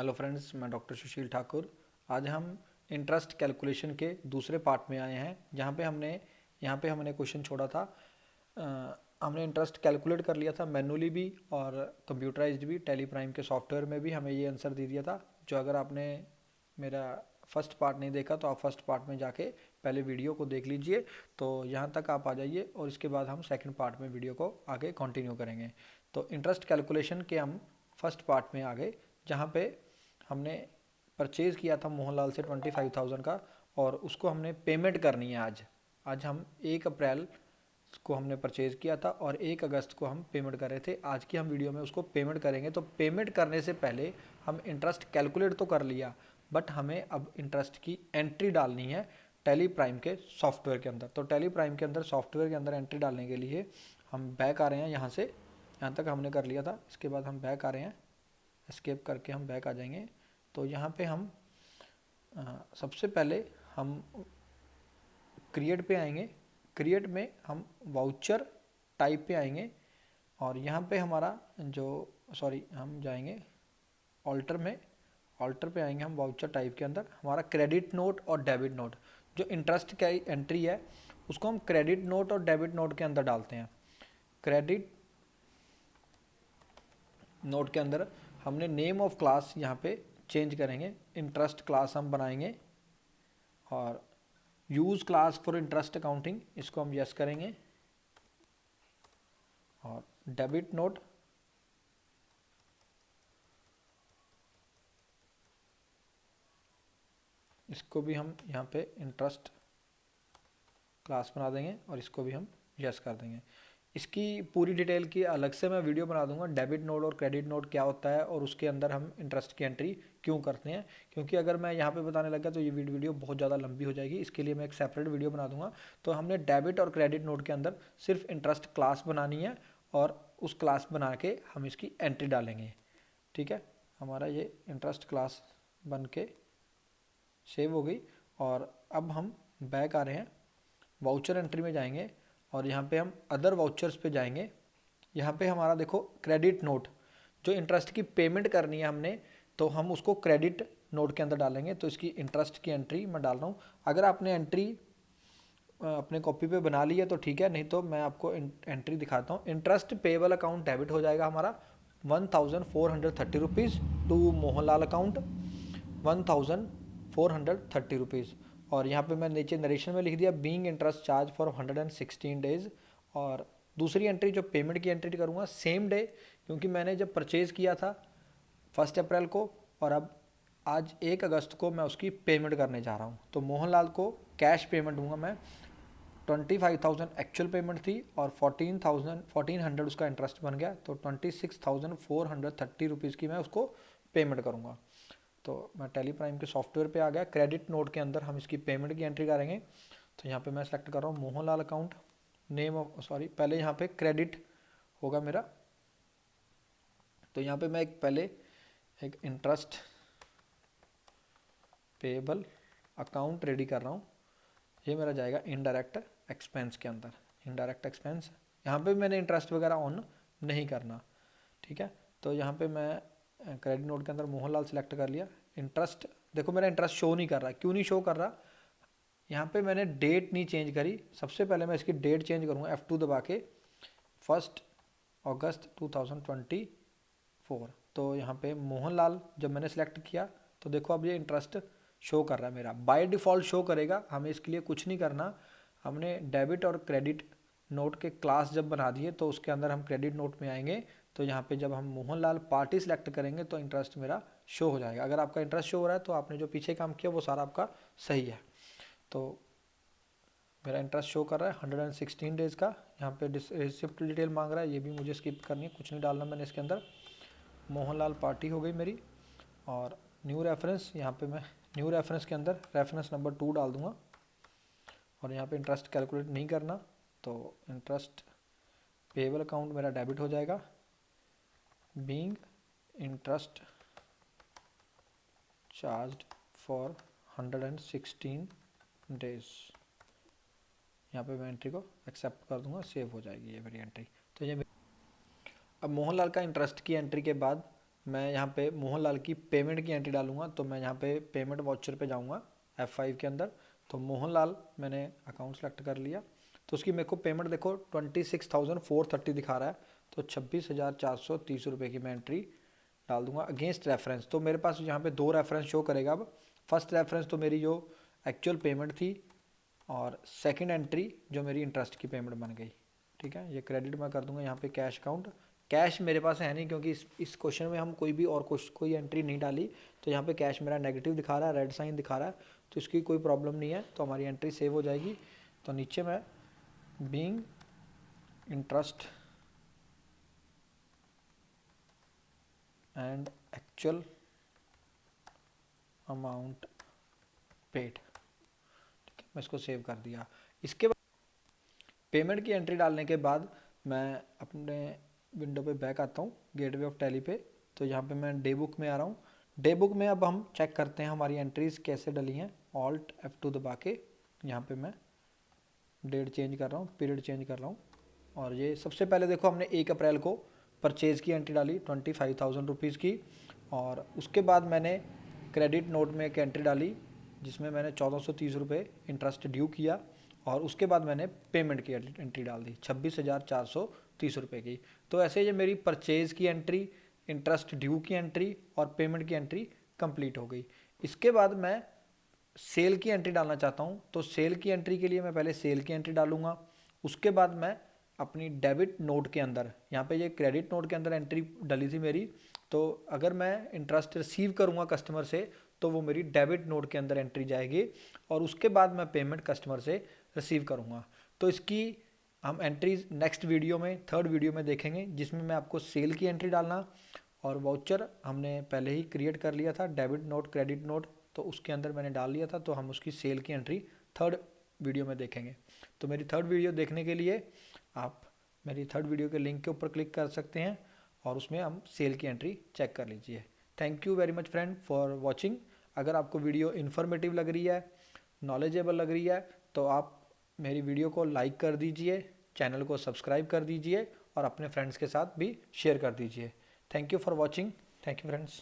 Hello friends, मैं doctor सुशील ठाकुर। आज हम इंटरेस्ट कैलकुलेशन के दूसरे पार्ट में आए हैं, जहाँ पे हमने क्वेश्चन छोड़ा था। हमने इंटरेस्ट कैलकुलेट कर लिया था मैनुअली भी और कंप्यूटराइज्ड भी। टेली प्राइम के सॉफ्टवेयर में भी हमें ये आंसर दे दिया था। जो अगर आपने मेरा फर्स्ट पार्ट नहीं देखा तो आप फर्स्ट पार्ट में जाके पहले वीडियो को देख लीजिए। तो यहाँ तक आप आ जाइए और इसके बाद हम सेकंड पार्ट में वीडियो को आगे कंटिन्यू करेंगे। तो इंटरेस्ट कैलकुलेशन के हम फर्स्ट पार्ट में आ गए, जहाँ पे हमने परचेज़ किया था मोहनलाल से 25,000 का, और उसको हमने पेमेंट करनी है आज। आज हम 1 अप्रैल को हमने परचेज़ किया था और 1 अगस्त को हम पेमेंट कर रहे थे। आज की हम वीडियो में उसको पेमेंट करेंगे। तो पेमेंट करने से पहले हम इंटरेस्ट कैलकुलेट तो कर लिया, बट हमें अब इंटरेस्ट की एंट्री डालनी है टेली प्राइम के सॉफ्टवेयर के अंदर। तो टेली प्राइम के अंदर सॉफ्टवेयर के अंदर एंट्री डालने के लिए हम बैक आ रहे हैं। यहाँ से यहाँ तक हमने कर लिया था, इसके बाद हम बैक आ रहे हैं। एस्केप करके हम बैक आ जाएंगे। तो यहाँ पे हम सबसे पहले हम क्रिएट पे आएंगे। क्रिएट में हम वाउचर टाइप पे आएंगे और यहाँ पे हमारा जो हम जाएंगे ऑल्टर में। ऑल्टर पे आएंगे हम वाउचर टाइप के अंदर। हमारा क्रेडिट नोट और डेबिट नोट, जो इंटरेस्ट का एंट्री है उसको हम क्रेडिट नोट और डेबिट नोट के अंदर डालते हैं। क्रेडिट नोट के अंदर हमने नेम ऑफ क्लास यहाँ पे चेंज करेंगे। इंटरेस्ट क्लास हम बनाएंगे और use class for interest accounting, इसको हम यस करेंगे। और डेबिट नोट इसको भी हम यहाँ पे इंटरेस्ट क्लास बना देंगे और इसको भी हम यस कर देंगे। इसकी पूरी डिटेल की अलग से मैं वीडियो बना दूंगा। डेबिट नोट और क्रेडिट नोट क्या होता है और उसके अंदर हम इंटरेस्ट की एंट्री क्यों करते हैं, क्योंकि अगर मैं यहाँ पे बताने लगा तो ये वीडियो बहुत ज़्यादा लंबी हो जाएगी। इसके लिए मैं एक सेपरेट वीडियो बना दूंगा। तो हमने डेबिट और क्रेडिट नोट के अंदर सिर्फ इंटरेस्ट क्लास बनानी है और उस क्लास बना के हम इसकी एंट्री डालेंगे। ठीक है, हमारा ये इंटरेस्ट क्लास बन के सेव हो गई। और अब हम बैक आ रहे हैं, वाउचर एंट्री में जाएंगे और यहाँ पे हम अदर वाउचर्स पे जाएंगे। यहाँ पे हमारा देखो क्रेडिट नोट, जो इंटरेस्ट की पेमेंट करनी है हमने, तो हम उसको क्रेडिट नोट के अंदर डालेंगे। तो इसकी इंटरेस्ट की एंट्री मैं डाल रहा हूँ। अगर आपने एंट्री अपने कॉपी पे बना ली है तो ठीक है, नहीं तो मैं आपको एंट्री दिखाता हूँ। इंटरेस्ट पेबल अकाउंट डेबिट हो जाएगा हमारा 1,430 rupees to Mohanlal account 1,430 rupees. और यहाँ पे मैं नीचे नरेशन में लिख दिया being interest charge for 116 days. और दूसरी एंट्री जो पेमेंट की एंट्री करूँगा सेम डे, क्योंकि मैंने जब परचेज़ किया था 1 अप्रैल को और अब आज 1 अगस्त को मैं उसकी पेमेंट करने जा रहा हूँ। तो मोहनलाल को कैश पेमेंट दूंगा मैं। 25,000 एक्चुअल पेमेंट थी और 14,100 उसका इंटरेस्ट बन गया। तो 26,430 रुपीज़ की मैं उसको पेमेंट करूँगा। तो मैं टेली प्राइम के सॉफ्टवेयर पे आ गया। क्रेडिट नोट के अंदर हम इसकी पेमेंट की एंट्री करेंगे। तो यहाँ पे मैं सेलेक्ट कर रहा हूँ मोहनलाल अकाउंट, नेम ऑफ पहले यहाँ पे क्रेडिट होगा मेरा। तो यहाँ पे मैं एक इंटरेस्ट पेबल अकाउंट रेडी कर रहा हूँ। ये मेरा जाएगा इनडायरेक्ट एक्सपेंस के अंदर। इनडायरेक्ट एक्सपेंस यहाँ पे मैंने इंटरेस्ट वगैरह ऑन नहीं करना। ठीक है, तो यहाँ पे मैं क्रेडिट नोट के अंदर मोहनलाल सेलेक्ट कर लिया। इंटरेस्ट देखो मेरा इंटरेस्ट शो नहीं कर रहा। क्यों नहीं शो कर रहा? यहाँ पे मैंने डेट नहीं चेंज करी। सबसे पहले मैं इसकी डेट चेंज करूँगा F2 दबा के, 1 अगस्त 2024। तो यहाँ पे मोहनलाल जब मैंने सेलेक्ट किया तो देखो अब ये इंटरेस्ट शो कर रहा है मेरा। बाय डिफ़ॉल्ट शो करेगा, हमें इसके लिए कुछ नहीं करना। हमने डेबिट और क्रेडिट नोट के क्लास जब बना दिए तो उसके अंदर हम क्रेडिट नोट में आएंगे। तो यहाँ पे जब हम मोहनलाल पार्टी सेलेक्ट करेंगे तो इंटरेस्ट मेरा शो हो जाएगा। अगर आपका इंटरेस्ट शो हो रहा है तो आपने जो पीछे काम किया वो सारा आपका सही है। तो मेरा इंटरेस्ट शो कर रहा है 116 डेज़ का। यहाँ पे रिसिप्ट डिटेल मांग रहा है, ये भी मुझे स्किप करनी है, कुछ नहीं डालना मैंने इसके अंदर। मोहनलाल पार्टी हो गई मेरी। और न्यू रेफरेंस, यहाँ पे मैं न्यू रेफरेंस के अंदर रेफरेंस नंबर 2 डाल दूंगा। और यहाँ पे इंटरेस्ट कैलकुलेट नहीं करना, तो इंटरेस्ट पेबल अकाउंट मेरा डेबिट हो जाएगा। Being interest charged for 116 days. यहाँ पे मैं एंट्री को एक्सेप्ट कर दूंगा, सेव हो जाएगी ये मेरी एंट्री। तो ये अब मोहनलाल का इंटरेस्ट की एंट्री के बाद मैं यहाँ पे मोहनलाल की पेमेंट की एंट्री डालूंगा, तो मैं यहाँ पे पेमेंट वाउचर पे जाऊँगा F5 के अंदर। तो मोहनलाल मैंने अकाउंट सेलेक्ट कर लिया, तो उसकी मेरे को पेमेंट देखो 26,430 दिखा रहा है, तो 26,430 रुपये की मैं एंट्री डाल दूंगा अगेंस्ट रेफरेंस। तो मेरे पास यहाँ पे 2 रेफरेंस शो करेगा। अब फर्स्ट रेफरेंस तो मेरी जो एक्चुअल पेमेंट थी, और सेकंड एंट्री जो मेरी इंटरेस्ट की पेमेंट बन गई। ठीक है, ये क्रेडिट मैं कर दूंगा यहाँ पे कैश अकाउंट। कैश मेरे पास है नहीं, क्योंकि इस क्वेश्चन में हम कोई भी और कोई एंट्री नहीं डाली, तो यहाँ पे कैश मेरा नेगेटिव दिखा रहा है, रेड साइन दिखा रहा है, तो इसकी कोई प्रॉब्लम नहीं है, तो हमारी एंट्री सेव हो जाएगी। तो नीचे मैं being interest and actual amount paid, ठीक है, मैं इसको सेव कर दिया। इसके बाद पेमेंट की एंट्री डालने के बाद मैं अपने विंडो पे बैक आता हूँ, गेटवे ऑफ टैली पे। तो यहाँ पे मैं डे बुक में आ रहा हूँ। डे बुक में अब हम चेक करते हैं हमारी एंट्रीज कैसे डली हैं। ऑल्ट F2 दबा के यहाँ पे मैं डेट चेंज कर रहा हूँ, पीरियड चेंज कर रहा हूँ। और ये सबसे पहले देखो हमने 1 अप्रैल को परचेज़ की एंट्री डाली 25,000 रुपीज़ की, और उसके बाद मैंने क्रेडिट नोट में एक एंट्री डाली जिसमें मैंने 1430 रुपये इंटरेस्ट ड्यू किया, और उसके बाद मैंने पेमेंट की एंट्री डाल दी 26,430 रुपये की। तो ऐसे ये मेरी परचेज़ की एंट्री, इंटरेस्ट ड्यू की एंट्री और पेमेंट की एंट्री कंप्लीट हो गई। इसके बाद मैं सेल की एंट्री डालना चाहता हूँ, तो सेल की एंट्री के लिए मैं पहले सेल की एंट्री डालूंगा। उसके बाद मैं अपनी डेबिट नोट के अंदर, यहाँ पे ये क्रेडिट नोट के अंदर एंट्री डली थी मेरी, तो अगर मैं इंटरेस्ट रिसीव करूँगा कस्टमर से तो वो मेरी डेबिट नोट के अंदर एंट्री जाएगी, और उसके बाद मैं पेमेंट कस्टमर से रिसीव करूँगा। तो इसकी हम एंट्रीज नेक्स्ट वीडियो में, थर्ड वीडियो में देखेंगे, जिसमें मैं आपको सेल की एंट्री डालना, और वाउचर हमने पहले ही क्रिएट कर लिया था, डेबिट नोट क्रेडिट नोट, तो उसके अंदर मैंने डाल लिया था, तो हम उसकी सेल की एंट्री थर्ड वीडियो में देखेंगे। तो मेरी थर्ड वीडियो देखने के लिए आप मेरी थर्ड वीडियो के लिंक के ऊपर क्लिक कर सकते हैं, और उसमें हम सेल की एंट्री चेक कर लीजिए। Thank you very much friend for watching. अगर आपको वीडियो इन्फॉर्मेटिव लग रही है, नॉलेजेबल लग रही है, तो आप मेरी वीडियो को लाइक कर दीजिए, चैनल को सब्सक्राइब कर दीजिए, और अपने फ्रेंड्स के साथ भी शेयर कर दीजिए। Thank you for watching. Thank you friends.